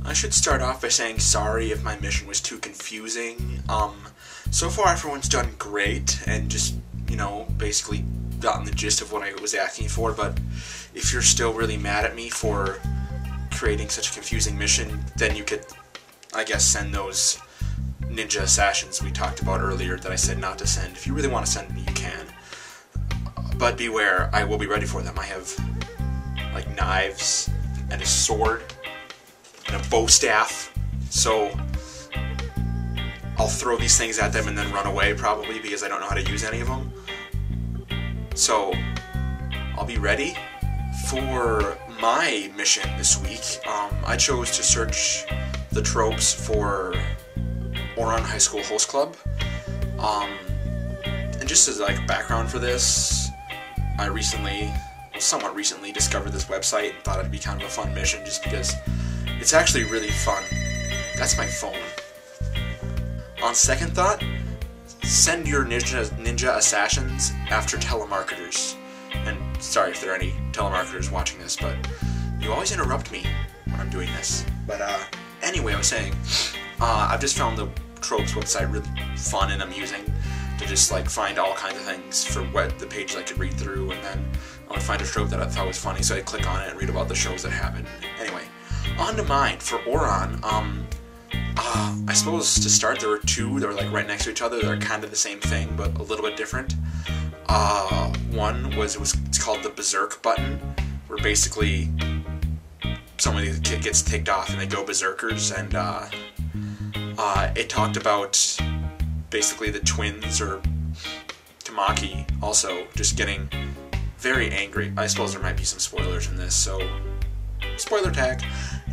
I should start off by saying sorry if my mission was too confusing. So far everyone's done great and just, basically gotten the gist of what I was asking for, but if you're still really mad at me for creating such a confusing mission, then you could, I guess, send those ninja assassins we talked about earlier that I said not to send. If you really want to send them, you can. But beware, I will be ready for them. I have, knives and a sword and a bow staff, so I'll throw these things at them and then run away, probably, because I don't know how to use any of them. So, I'll be ready for my mission this week. I chose to search the tropes for Ouran High School Host Club. And just as background for this, I somewhat recently discovered this website and thought it'd be kind of a fun mission just because it's actually really fun. That's my phone. On second thought, send your ninja assassins after telemarketers. And sorry if there are any telemarketers watching this, but you always interrupt me when I'm doing this. But anyway, I was saying, I've just found the tropes website really fun and amusing to just find all kinds of things for the pages I could read through, and then I would find a trope that I thought was funny, so I'd click on it and read about the shows that happen. Anyway, on to mine. For Ouran, I suppose to start there were two that were right next to each other. They're kind of the same thing, but a little bit different. One was it's called the Berserk Button, where basically somebody gets ticked off and they go berserkers, and it talked about basically the twins, or Tamaki, also just getting very angry. I suppose there might be some spoilers in this, so spoiler tag.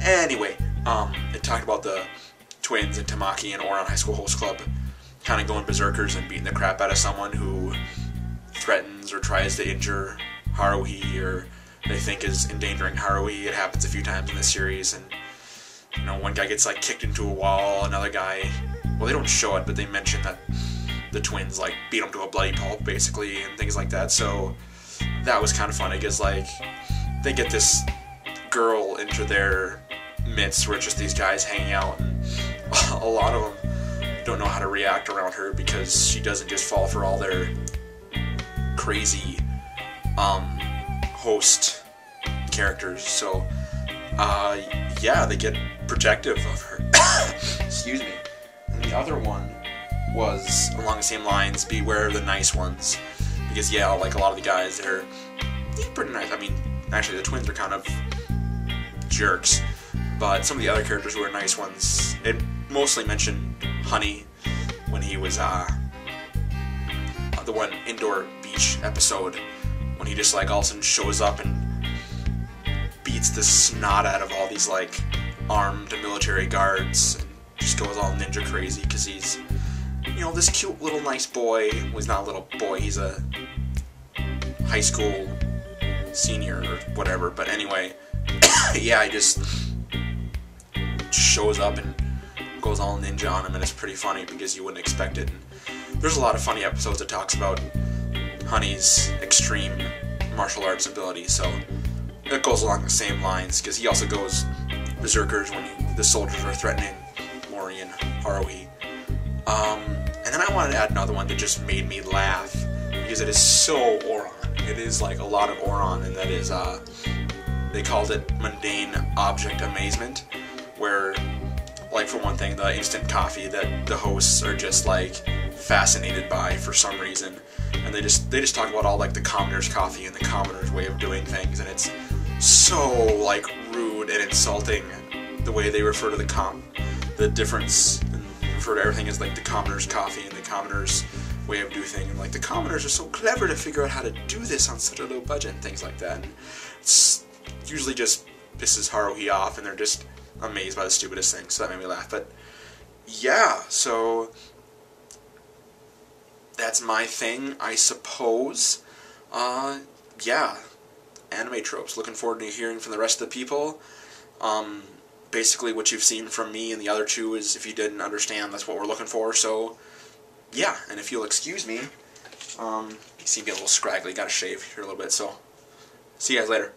Anyway, it talked about the twins and Tamaki and Ouran High School Host Club kind of going berserkers and beating the crap out of someone who threatens or tries to injure Haruhi, or they think is endangering Haruhi. It happens a few times in the series, and one guy gets kicked into a wall, another guy, well, they don't show it, but they mention that the twins beat him to a bloody pulp, basically, and things like that. So that was kind of fun. I guess they get this girl into their midst where it's just these guys hanging out, and a lot of them don't know how to react around her because she doesn't just fall for all their crazy host characters. So yeah, they get protective of her. Excuse me. And the other one was along the same lines, beware the nice ones, because yeah, a lot of the guys, they're pretty nice. I mean, actually the twins are kind of jerks, but some of the other characters who are nice ones, it mostly mentioned Honey when he was the one indoor beach episode, when he just all of a sudden shows up and beats the snot out of all these armed military guards and just goes all ninja crazy because he's this cute little nice boy. Well, he's not a little boy, he's a high school senior or whatever, but anyway, yeah, he just shows up and goes all ninja on him, and it's pretty funny because you wouldn't expect it. And there's a lot of funny episodes that talks about Honey's extreme martial arts ability, so it goes along the same lines, because he also goes berserkers when the soldiers are threatening Mori and Haruhi. And then I wanted to add another one that just made me laugh, because it is so Ouran. It is a lot of Ouran, and that is, they called it mundane object amazement, where, for one thing, the instant coffee that the hosts are just, fascinated by for some reason. And they just talk about all, the commoner's coffee and the commoner's way of doing things, and it's so, rude and insulting the way they refer to the difference, and refer to everything as, the commoner's coffee and the commoner's way of doing things, and, the commoners are so clever to figure out how to do this on such a low budget and things like that. And it's usually just pisses Haruhi off, and they're just amazed by the stupidest things, so that made me laugh. But yeah, so that's my thing, I suppose. Yeah, anime tropes. Looking forward to hearing from the rest of the people. Basically what you've seen from me and the other two is, if you didn't understand, that's what we're looking for. So yeah, and if you'll excuse me, you seem to be a little scraggly, gotta shave here a little bit, so see you guys later.